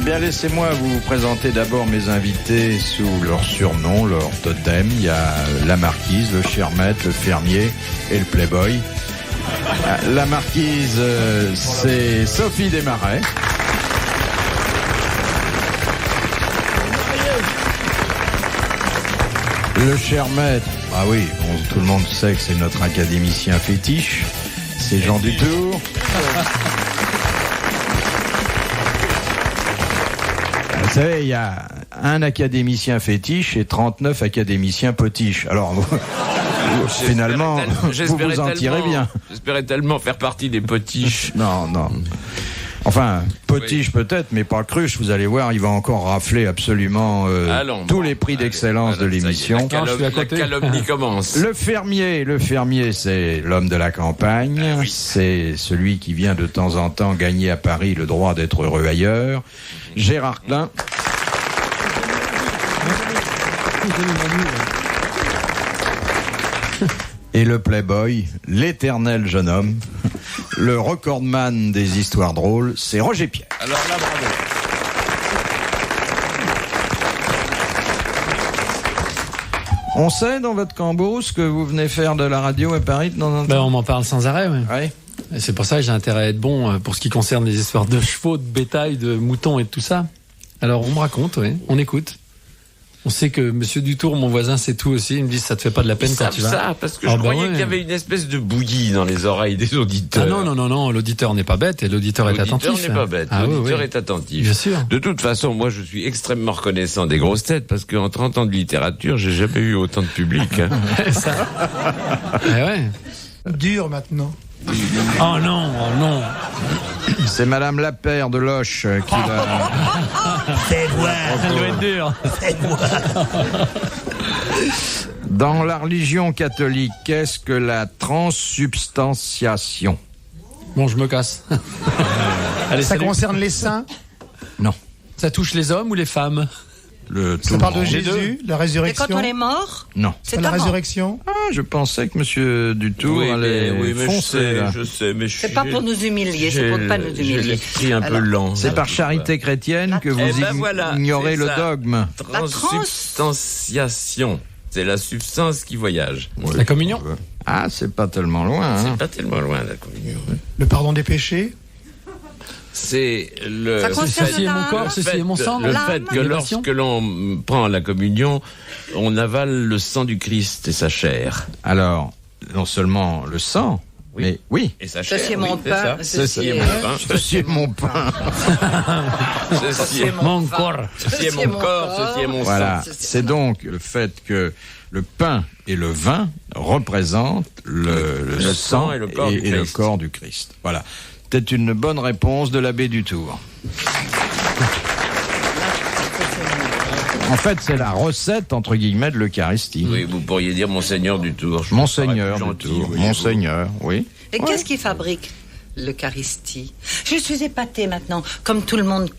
Bien, laissez-moi vous présenter d'abord mes invités sous leur surnom, leur totem. Il y a la marquise, le Chermette, le fermier et le playboy. La marquise, c'est Sophie Desmarais. Le Chermette, ah oui, bon, tout le monde sait que c'est notre académicien fétiche. C'est Jean Dutour. Vous savez, il y a un académicien fétiche et 39 académiciens potiches. Alors, finalement, vous en tirez bien. J'espérais tellement faire partie des potiches. Non. Enfin, potiche peut-être, mais pas cruche. Vous allez voir, il va encore rafler absolument tous les prix d'excellence de l'émission. La calomnie commence. Le fermier, c'est l'homme de la campagne. Oui. C'est celui qui vient de temps en temps gagner à Paris le droit d'être heureux ailleurs. Gérard Klein. Et le playboy, l'éternel jeune homme, le recordman des histoires drôles, c'est Roger Pierre. Alors là, bravo. On sait dans votre cambouis que vous venez faire de la radio à Paris de temps en temps. Ben, on m'en parle sans arrêt, oui. Ouais. Et c'est pour ça que j'ai intérêt à être bon pour ce qui concerne les histoires de chevaux, de bétail, de moutons et de tout ça. Alors on me raconte, oui, on écoute. On sait que Monsieur Dutour, mon voisin, sait tout aussi. Il me dit ça te fait pas de la peine quand tu vas. Ça, parce que je croyais qu'il y avait une espèce de bouillie dans les oreilles des auditeurs. Ah non, l'auditeur n'est pas bête et l'auditeur est attentif. L'auditeur n'est pas bête, l'auditeur est attentif. Bien sûr. De toute façon, moi je suis extrêmement reconnaissant des grosses têtes parce qu'en 30 ans de littérature, j'ai jamais eu autant de public. Hein. Ça. Ouais. Dur maintenant. Oh non. C'est Madame Lapère de Loche qui l'a... C'est moi. Ça doit être dur. Dans la religion catholique, qu'est-ce que la transsubstantiation? Bon, je me casse. Allez, Ça concerne les saints? Non. Ça touche les hommes ou les femmes? Ça parle de Jésus, la Et résurrection? quand on est mort, Non. c'est La avant. résurrection? Ah, je pensais que Monsieur Dutour allait foncer, là. Je sais, mais C'est pas pour nous humilier, c'est pour ne pas nous J'ai humilier. l'esprit un peu lent. C'est par charité chrétienne que vous ignorez le dogme. Transsubstantiation. C'est la substance qui voyage. La communion? Ah, c'est pas tellement loin. Hein. C'est pas tellement loin, la communion. Le pardon des péchés? C'est le. Ça concerne Ceci est mon corps, ceci est mon sang. Le fait que lorsque l'on prend la communion, on avale le sang du Christ et sa chair. Alors, non seulement le sang, mais oui. Et sa chair. Ceci est mon pain, Ceci est mon pain. Ceci est mon pain. Ceci est Mon corps. Ceci est mon corps. Ceci est mon sang. Voilà. C'est donc le fait que le pain et le vin représentent le sang et le corps du Christ. Voilà. C'était une bonne réponse de l'abbé Dutour. En fait, c'est la recette, entre guillemets, de l'Eucharistie. Oui, vous pourriez dire Monseigneur Dutour. Monseigneur Dutour. Monseigneur, oui. Et qu'est-ce qui fabrique l'Eucharistie? Je suis épatée maintenant, comme tout le monde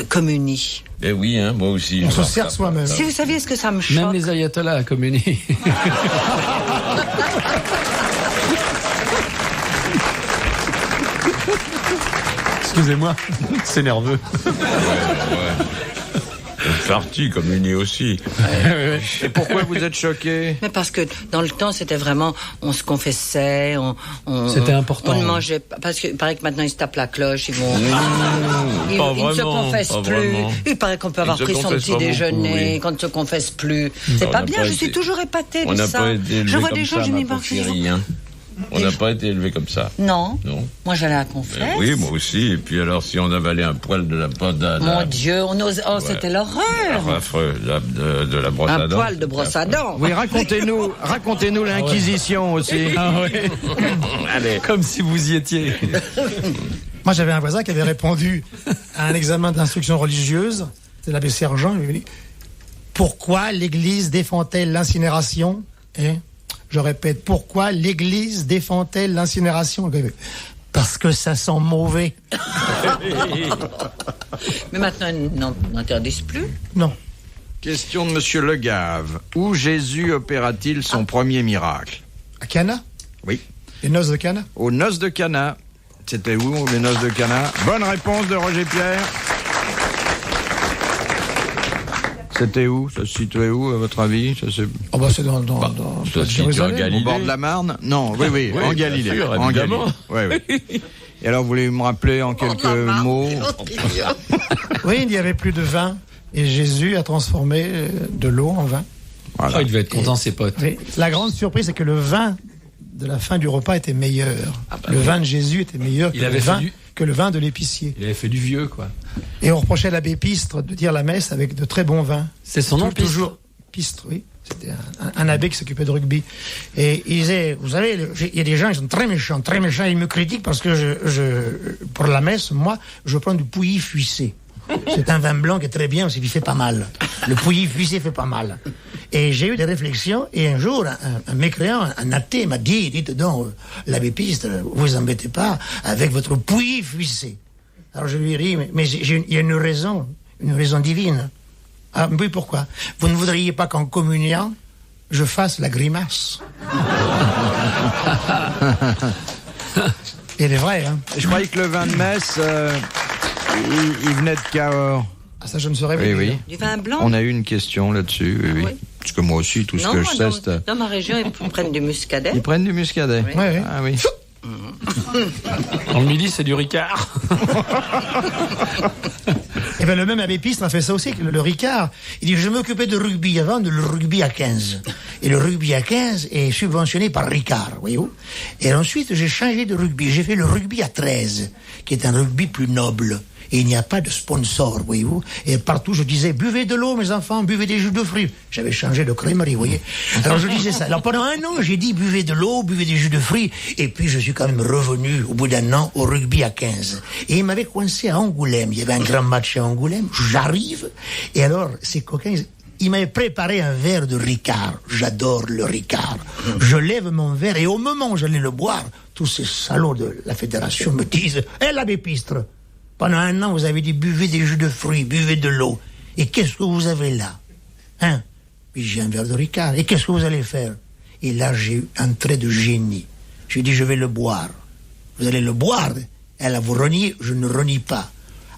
communie. Eh oui, hein, moi aussi. On se sert soi-même. Si vous saviez ce que ça me choque. Même les ayatollahs communient. Excusez-moi, c'est nerveux. Ouais. Une partie communie aussi. Et pourquoi vous êtes choqué? Mais parce que dans le temps, c'était vraiment, on se confessait, C'était important. On ne mangeait pas, parce qu'il paraît que maintenant ils se tapent la cloche, ils vont, ils ne se confessent plus. Vraiment. Il paraît qu'on peut avoir pris son petit déjeuner, qu'on ne se confesse plus. C'est pas bien, je suis toujours épatée de ça. Je vois des gens, je n'y pense pas. On n'a pas été élevé comme ça. Non. Non. Moi, j'allais à la confesse. Oui, moi aussi. Et puis alors, si on avalait un poil de la Mon Dieu, on ose... Oh, c'était l'horreur. Affreux, de la brosse à Un dents. poil de brosse à dents. Oui, racontez-nous l'Inquisition aussi. Ah oui. Allez. Comme si vous y étiez. Moi, j'avais un voisin qui avait répondu à un examen d'instruction religieuse. C'est l'abbé Sergent. Il lui dit « Pourquoi l'Église défend-elle l'incinération ?» Je répète, pourquoi l'Église défend-elle l'incinération? Parce que ça sent mauvais. Mais maintenant, ils n'interdisent plus. Non. Question de Monsieur Le Gave. Où Jésus opéra-t-il son premier miracle? À Cana? Oui. Les noces de Cana? Aux noces de Cana. C'était où, les noces de Cana? Bonne réponse de Roger Pierre. C'était où? Ça se situait où, à votre avis? Oh bah c'est dans Jérusalem. Au bord de la Marne? Non, oui, en Galilée. Sûr, en Galilée. Oui. Et alors, vous voulez me rappeler en quelques mots? Oui, il y avait plus de vin. Et Jésus a transformé de l'eau en vin. Voilà. Oh, il devait être content, ses potes. Oui. La grande surprise, c'est que le vin de la fin du repas était meilleur. Le vin de Jésus était meilleur que le vin de l'épicier. Il avait fait du vieux, quoi. Et on reprochait à l'abbé Pistre de dire la messe avec de très bons vins. C'est son nom, toujours Pistre, oui. C'était un abbé qui s'occupait de rugby. Et il disait, vous savez, il y a des gens qui sont très méchants. Ils me critiquent parce que pour la messe, moi, je prends du Pouilly fuissé. C'est un vin blanc qui est très bien, parce qu'il fait pas mal. Le Pouilly fuissé fait pas mal. Et j'ai eu des réflexions, et un jour, un mécréant, un athée m'a dit, dites donc, l'abbé Pistre, vous embêtez pas avec votre Pouilly fuissé. Alors je lui ai dit, mais il y a une raison divine. Ah oui, pourquoi? Vous ne voudriez pas qu'en communiant, je fasse la grimace. Et il est vrai, hein. Je croyais que le vin de messe, il venait de Cahors. Ah, ça, je ne saurais pas. Oui. Du vin blanc? On a eu une question là-dessus, oui. Parce que moi aussi, tout ce que je sais, c'est... Dans ma région, ils prennent du muscadet. Ils prennent du muscadet? Oui. Ah oui. Dans le midi, c'est du Ricard. Et bien, le même abbé Pistre a fait ça aussi, le Ricard. Il dit, je m'occupais de rugby avant, le rugby à 15. Et le rugby à 15 est subventionné par Ricard, voyez-vous. Et ensuite, j'ai changé de rugby. J'ai fait le rugby à 13, qui est un rugby plus noble. Et il n'y a pas de sponsor, voyez-vous. Et partout, je disais, buvez de l'eau, mes enfants, buvez des jus de fruits. J'avais changé de crèmerie, vous voyez. Alors, je disais ça. Alors, pendant un an, j'ai dit, buvez de l'eau, buvez des jus de fruits. Et puis, je suis quand même revenu, au bout d'un an, au rugby à 15. Et il m'avait coincé à Angoulême. Il y avait un grand match à Angoulême. J'arrive. Et alors, ces coquins, ils m'avaient préparé un verre de Ricard. J'adore le Ricard. Je lève mon verre et au moment où j'allais le boire, tous ces salauds de la fédération me disent, l'abbé Pistre, pendant un an, vous avez dit, buvez des jus de fruits, buvez de l'eau. Et qu'est-ce que vous avez là? Hein? Puis j'ai un verre de Ricard. Et qu'est-ce que vous allez faire? Et là, j'ai eu un trait de génie. J'ai dit, je vais le boire. Vous allez le boire. Elle a vous renié, je ne renie pas.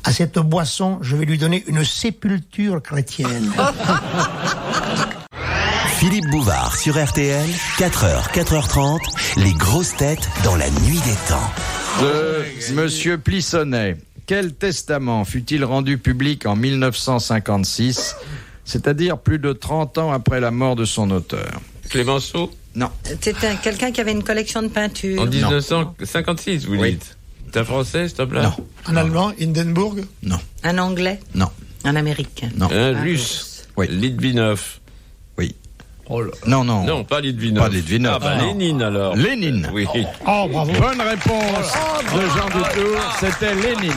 À cette boisson, je vais lui donner une sépulture chrétienne. Philippe Bouvard sur RTL, 4h, 4h30, les grosses têtes dans la nuit des temps. De Monsieur Plissonnet. Quel testament fut-il rendu public en 1956, c'est-à-dire plus de 30 ans après la mort de son auteur? Clémenceau? Non. C'était quelqu'un qui avait une collection de peintures. En 1956, vous dites? C'est un Français, cet homme-là? Non. Un Allemand, Hindenburg? Non. Un Anglais? Non. Un Américain? Non. Un Russe? Oui. Litvinov? Oui. Oh là. Non. Non, pas Litvinov. Pas Litvinov. Ah bah Non. Lénine alors. Lénine. Oui. Oh, bravo. Bonne réponse de Jean Dutour, c'était Lénine.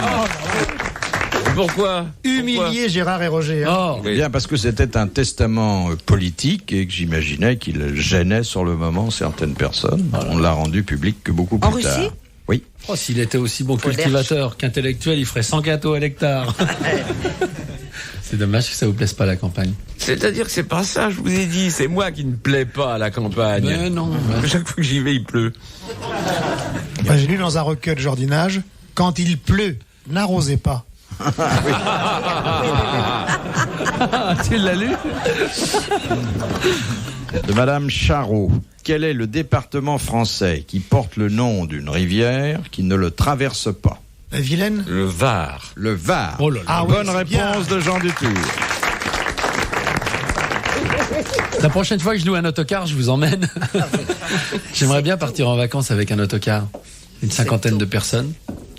Pourquoi? Humilier Gérard et Roger. Hein. Oh. Oui. Bien, parce que c'était un testament politique et que j'imaginais qu'il gênait sur le moment certaines personnes. On l'a rendu public que beaucoup plus tard. En Russie? Oui. Oh, s'il était aussi bon cultivateur qu'intellectuel, il ferait 100 gâteaux à l'hectare. C'est dommage que ça vous plaise pas, la campagne. C'est-à-dire que c'est pas ça, je vous ai dit. C'est moi qui ne plais pas à la campagne. Mais non. Chaque fois que j'y vais, il pleut. Moi, j'ai lu dans un recueil de jardinage, quand il pleut, n'arrosez pas. Tu l'as lu? De Madame Charot. Quel est le département français qui porte le nom d'une rivière qui ne le traverse pas? La Vilaine? Le Var. Le Var. Oh là là. Ah oui, Bonne c'est réponse bien. de Jean Dutour. La prochaine fois que je loue un autocar, je vous emmène. J'aimerais bien partir en vacances avec un autocar. Une cinquantaine de personnes.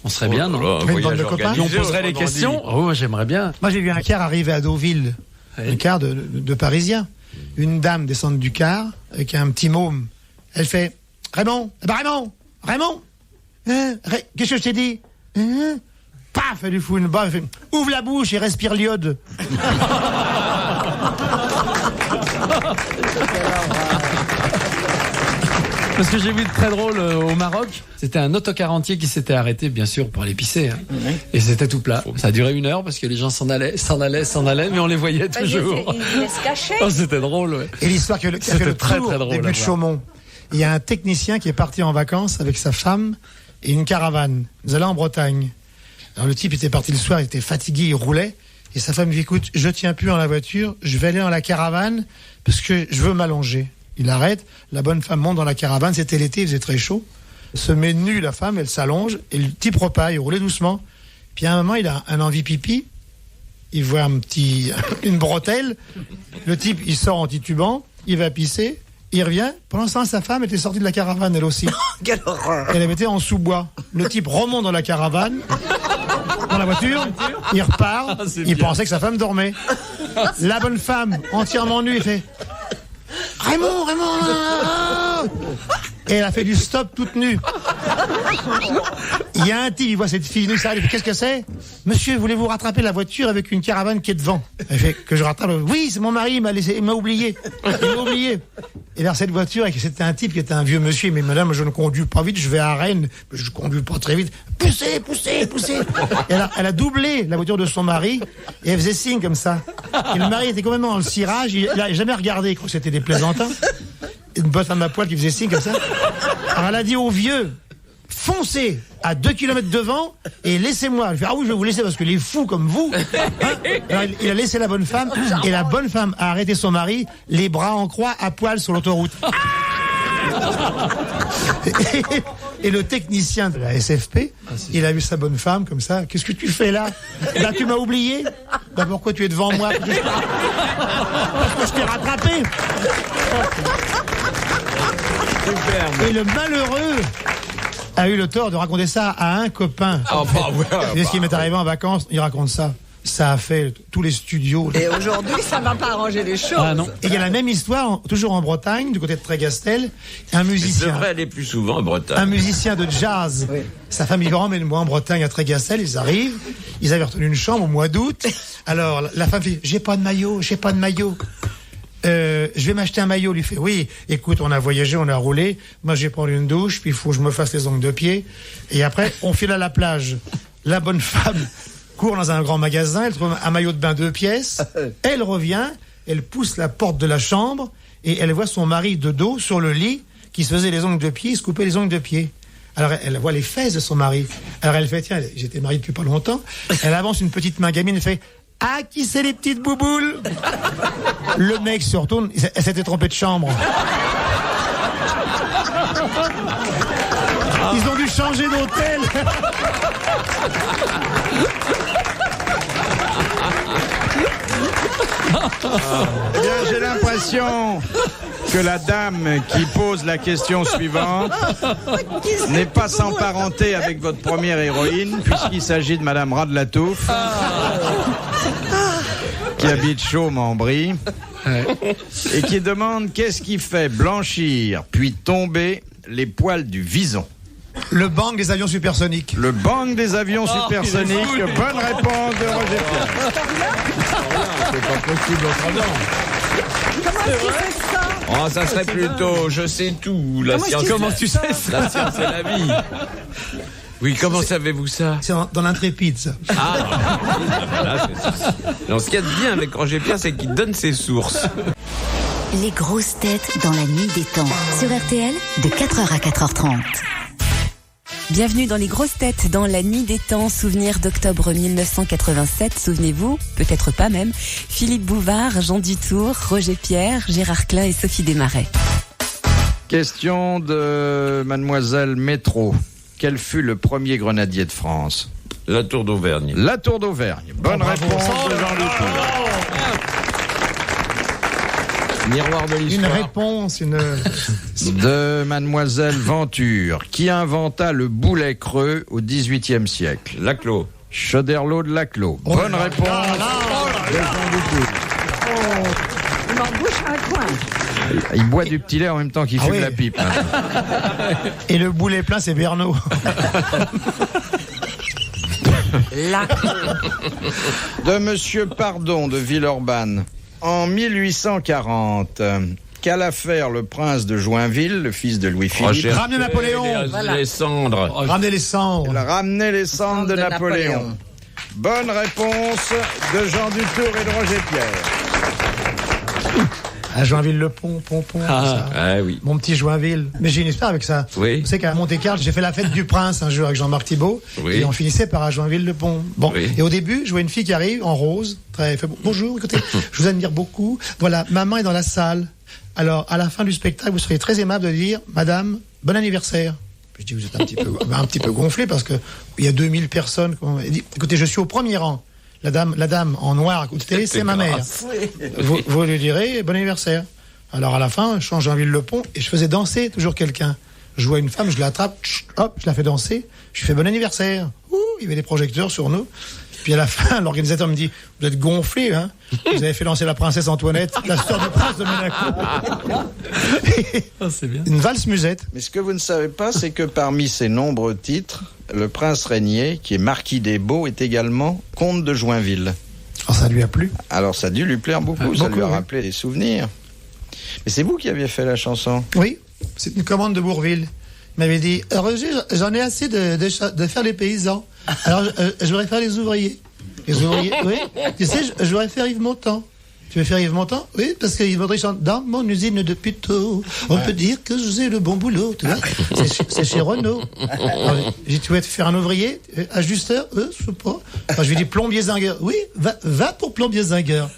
On serait bien, non? Oh, Avec une voyage bande de copains. organisé, On poserait les autrement questions. dit. Oh, j'aimerais bien. Moi, j'ai vu un car arriver à Deauville. Oui. Un car de Parisiens. Une dame descend du car avec un petit môme. Elle fait, Raymond, Raymond, hein, qu'est-ce que je t'ai dit? Hein? Paf, elle lui fout une baffe. Elle fait, ouvre la bouche et respire l'iode. Parce que j'ai vu de très drôle au Maroc. C'était un autocar entier qui s'était arrêté, bien sûr, pour aller pisser. Hein. Et c'était tout plat. Ça a duré 1 heure parce que les gens s'en allaient, mais on les voyait toujours. Il laisse cacher. Oh, c'était drôle, ouais. Et l'histoire qui a fait C'était le très, tour très drôle des à buts de voir. Chaumont. Il y a un technicien qui est parti en vacances avec sa femme et une caravane. Nous allons en Bretagne. Alors le type était parti le soir, il était fatigué, il roulait. Et sa femme lui dit, écoute, je tiens plus dans la voiture, je vais aller dans la caravane parce que je veux m'allonger. Il arrête, la bonne femme monte dans la caravane, c'était l'été, il faisait très chaud. Se met nue la femme, elle s'allonge, et le type repart, il roulait doucement. Puis à un moment, il a un envie pipi, il voit une bretelle, le type, il sort en titubant, il va pisser, il revient. Pendant ce temps, sa femme était sortie de la caravane, elle aussi. Quelle horreur! Elle avait été en sous-bois. Le type remonte dans la caravane, dans la voiture, il repart, il pensait que sa femme dormait. La bonne femme, entièrement nue, il fait Raymond, et elle a fait du stop toute nue. Il y a un type, il voit cette fille nue, ça, il fait qu'est-ce que c'est? Monsieur, voulez-vous rattraper la voiture avec une caravane qui est devant? Elle fait que je rattrape. Oui, c'est mon mari, il m'a oublié. Il m'a oublié. Et vers cette voiture, c'était un type qui était un vieux monsieur, mais madame, je ne conduis pas vite, je vais à Rennes, je conduis pas très vite. Poussez. Et elle a doublé la voiture de son mari, et elle faisait signe comme ça. Et le mari était complètement dans le cirage, il n'a jamais regardé, il croit que c'était des plaisantins. Une bonne femme à poil qui faisait signe comme ça. Alors elle a dit au vieux, foncez à 2 km devant et laissez-moi. Elle fait, ah oui, je vais vous laisser parce que les fous comme vous. Alors il a laissé la bonne femme et la bonne femme a arrêté son mari, les bras en croix à poil sur l'autoroute. Et le technicien de la SFP, il a vu sa bonne femme comme ça. Qu'est-ce que tu fais là? Là, tu m'as oublié? Bah, pourquoi tu es devant moi? Parce que je t'ai rattrapé. Et le malheureux a eu le tort de raconter ça à un copain. Et ce qui m'est arrivé en vacances, il raconte ça. Ça a fait tous les studios. Et aujourd'hui, ça va pas arranger les choses. Ah non. Et il y a la même histoire, toujours en Bretagne, du côté de Trégastel. Un musicien. C'est vrai, aller plus souvent en Bretagne. Un musicien de jazz. Oui. Sa famille emmène-moi en Bretagne à Trégastel. Ils arrivent. Ils avaient retenu une chambre au mois d'août. Alors, la femme fait, j'ai pas de maillot. Je vais m'acheter un maillot. Lui fait, oui, écoute, on a voyagé, on a roulé. Moi, j'ai pris une douche, puis il faut que je me fasse les ongles de pied. Et après, on file à la plage. La bonne femme court dans un grand magasin, elle trouve un maillot de bain 2 pièces. Elle revient, elle pousse la porte de la chambre et elle voit son mari de dos sur le lit qui se faisait les ongles de pied, se coupait les ongles de pied. Alors elle voit les fesses de son mari. Alors elle fait, tiens, j'étais mariée depuis pas longtemps. Elle avance une petite main gamine et fait, ah, qui c'est les petites bouboules? Le mec se retourne, elle s'était trompée de chambre. Ils ont dû changer d'hôtel. Eh bien, j'ai l'impression que la dame qui pose la question suivante n'est pas sans parenté avec votre première héroïne, puisqu'il s'agit de Madame Radlatouf, qui habite Chaume-en-Brie, et qui demande qu'est-ce qui fait blanchir puis tomber les poils du vison. Le bang des avions supersoniques. Le bang des avions supersoniques. Bonne réponse de Roger Pierre. C'est pas possible autrement. Comment est-ce qu'il fait ça? Oh, ça serait plutôt, je sais tout. La science. Comment tu sais ça? La science et la vie. Oui, comment savez-vous ça? C'est dans l'Intrépide, ça. Ah, voilà, c'est ça. Alors, ce qu'il y a de bien avec Roger Pierre, c'est qu'il donne ses sources. Les grosses têtes dans la nuit des temps. Sur RTL, de 4h à 4h30. Bienvenue dans les grosses têtes dans la nuit des temps, souvenir d'octobre 1987, souvenez-vous, peut-être pas même, Philippe Bouvard, Jean Dutour, Roger Pierre, Gérard Klein et Sophie Desmarais. Question de Mademoiselle Métro. Quel fut le premier grenadier de France? La Tour d'Auvergne. La Tour d'Auvergne. Bonne réponse de Jean Dutour. Miroir de l'histoire. Une réponse, de Mademoiselle Venture. Qui inventa le boulet creux au XVIIIe siècle? Laclos. Choderlos de Laclos. Bonne réponse de Jean Dutour. Il m'en bouche un coin. Il boit du petit lait en même temps qu'il fume la pipe. Et le boulet plein, c'est Bernaud. De Monsieur Pardon de Villeurbanne. En 1840, qu'alla faire le prince de Joinville, le fils de Louis-Philippe? Ramener Napoléon. Les cendres. Ramener les cendres. Ramener les cendres de Napoléon. Bonne réponse de Jean Dutour et de Roger Pierre. À Joinville-le-Pont, oui. Mon petit Joinville. Mais j'ai une histoire avec ça. Oui. Vous savez qu'à Monte-Carlo, j'ai fait la fête du Prince un jour avec Jean-Marc Thibault. Oui. Et on finissait par à Joinville-le-Pont. Bon. Oui. Et au début, je vois une fille qui arrive en rose. Elle fait bonjour, écoutez, je vous admire beaucoup. Voilà, maman est dans la salle. Alors, à la fin du spectacle, vous seriez très aimable de dire, madame, bon anniversaire. Je dis, vous êtes un petit peu gonflé parce que il y a 2000 personnes. Elle dit, écoutez, je suis au premier rang. La dame en noir à côté, c'est ma mère. Vous lui direz, bon anniversaire. Alors à la fin, je change Joinville-le-Pont et je faisais danser toujours quelqu'un. Je vois une femme, je l'attrape, hop, je la fais danser. Je lui fais bon anniversaire. Ouh, il y avait des projecteurs sur nous. Puis à la fin, l'organisateur me dit, vous êtes gonflé, hein. Vous avez fait danser la princesse Antoinette, la sœur du prince de Monaco. C'est bien. Une valse musette. Mais ce que vous ne savez pas, c'est que parmi ses nombreux titres, le prince régnier, qui est marquis des Baux, est également comte de Joinville. Oh, ça lui a plu. Alors ça a dû lui plaire beaucoup, ça lui a rappelé des souvenirs. Mais c'est vous qui aviez fait la chanson? Oui, c'est une commande de Bourville. Il m'avait dit, Roger, j'en ai assez de faire les paysans. Alors, je voudrais faire les ouvriers. Les ouvriers, oui. Tu sais, je voudrais faire Yves Montand. Tu veux faire Yves Montand? Oui, parce qu'il voudrait chanter dans mon usine de puteaux. On peut dire que j'ai le bon boulot. Tu vois, c'est chez Renault. Alors, j'ai dit, tu veux faire un ouvrier? Ajusteur? Je sais pas. Alors, je lui dis plombier zingueur. Oui, va pour plombier zingueur.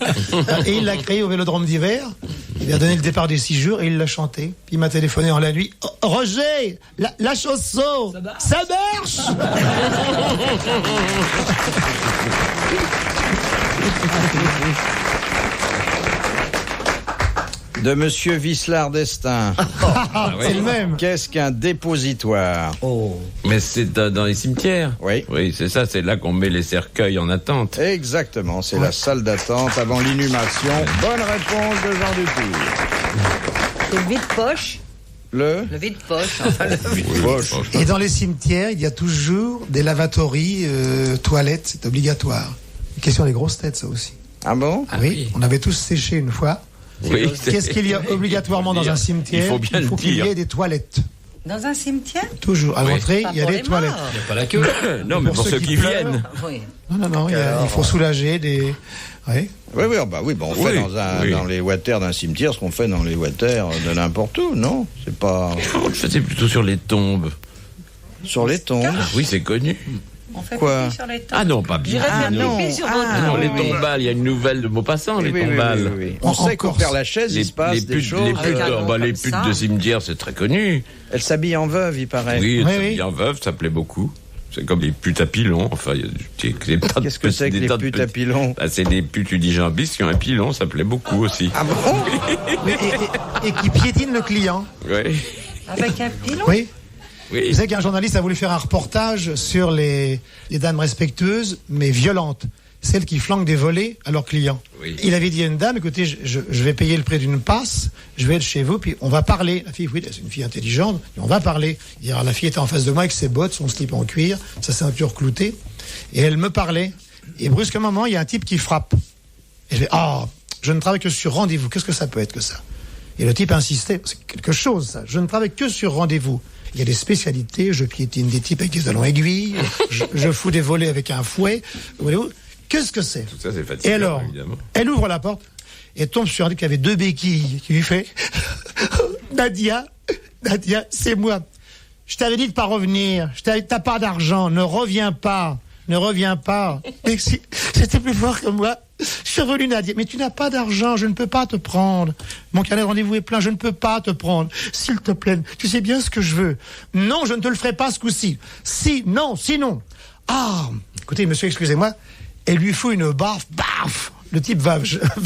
Et il l'a créé au Vélodrome d'hiver. Il a donné le départ des 6 jours et il l'a chanté. Puis il m'a téléphoné en la nuit. Oh, Roger, la chanson, ça marche. De Monsieur Vicelard d'Estaing. C'est le même. Qu'est-ce qu'un dépositoire? Mais c'est dans les cimetières. Oui. Oui, c'est ça, c'est là qu'on met les cercueils en attente. Exactement, c'est la salle d'attente avant l'inhumation. Bonne réponse de Jean Dutour. C'est le vide-poche. Le vide-poche. Enfin, le vide-poche. Et dans les cimetières, il y a toujours des lavatories, toilettes, c'est obligatoire. Une question des grosses têtes, ça aussi. Ah bon? Oui, on avait tous séché une fois. Oui, Qu'est-ce qu'il y a obligatoirement dans un cimetière? Il faut qu'il y ait des toilettes. Dans un cimetière? Toujours. À l'entrée, il y a des toilettes. Il n'y a pas la queue. Non, mais pour ceux qui viennent. Oui. Non, il faut soulager des... Oui. Oui, on fait dans les water d'un cimetière ce qu'on fait dans les water de n'importe où, non? C'est pas... Je faisais plutôt sur les tombes. Sur les tombes? Oui, c'est connu. On fait Quoi? pipi sur les tombes. Ah non, pas bien. Pipi sur votre Non, tombe. les tombales, il y a une nouvelle de Maupassant, les tombales. Oui. On sait qu'au Père Lachaise, il se passe des choses. Les putes de cimetière, c'est très connu. Elle s'habille en veuve, il paraît. Oui, elle s'habille en veuve, ça plaît beaucoup. C'est comme les putes à pilon. Enfin, qu'est-ce que c'est que les putes à pilon? C'est des putes udijambistes qui ont un pilon, ça plaît beaucoup aussi. Ah bon? et qui piétinent le client. Oui. Avec un pilon? Oui. Oui. Vous savez qu'un journaliste a voulu faire un reportage sur les dames respectueuses, mais violentes. Celles qui flanquent des volets à leurs clients. Oui. Il avait dit à une dame, écoutez, je vais payer le prix d'une passe, je vais être chez vous, puis on va parler. La fille, oui, c'est une fille intelligente, on va parler. La fille était en face de moi avec ses bottes, son slip en cuir, sa ceinture cloutée, et elle me parlait. Et brusquement, il y a un type qui frappe. Et je vais, je ne travaille que sur rendez-vous. Qu'est-ce que ça peut être que ça? Et le type insistait, c'est quelque chose ça, je ne travaille que sur rendez-vous. Il y a des spécialités, je piétine des types avec des talons aiguilles, je fous des volets avec un fouet. Voyez-vous, qu'est-ce que c'est? Tout ça, c'est fatigant, et alors, évidemment. Elle ouvre la porte et tombe sur un type qui avait 2 béquilles, qui lui fait Nadia, c'est moi. Je t'avais dit de pas revenir. T'as pas d'argent, ne reviens pas. Mais c'était plus fort que moi. Je suis revenu, Nadia. Mais tu n'as pas d'argent, je ne peux pas te prendre. Mon carnet de rendez-vous est plein, je ne peux pas te prendre. S'il te plaît, tu sais bien ce que je veux. Non, je ne te le ferai pas ce coup-ci. Sinon. Écoutez, monsieur, excusez-moi. Elle lui fout une baffe, Le type va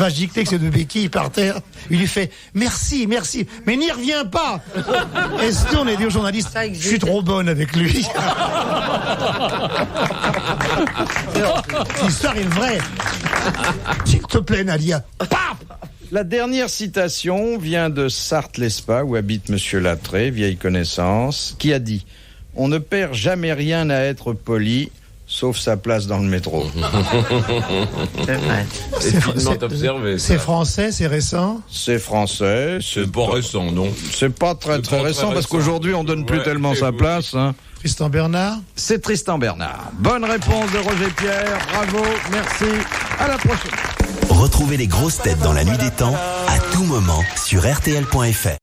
gicler avec ses 2 béquilles par terre. Il lui fait merci, mais n'y reviens pas. Et se tourne et dit au journaliste, je suis trop bonne avec lui. L'histoire est vraie. S'il te plaît, Nadia. La dernière citation vient de Sarthe-l'Espa, où habite Monsieur Lattré, vieille connaissance, qui a dit « On ne perd jamais rien à être poli, sauf sa place dans le métro. » C'est finement observé. C'est français, c'est récent. C'est français. C'est pas récent, non. C'est pas très récent, parce qu'aujourd'hui on donne plus tellement sa place. Hein. Tristan Bernard. C'est Tristan Bernard. Bonne réponse de Roger Pierre. Bravo, merci. À la prochaine. Retrouvez les grosses têtes dans la nuit des temps à tout moment sur RTL.fr.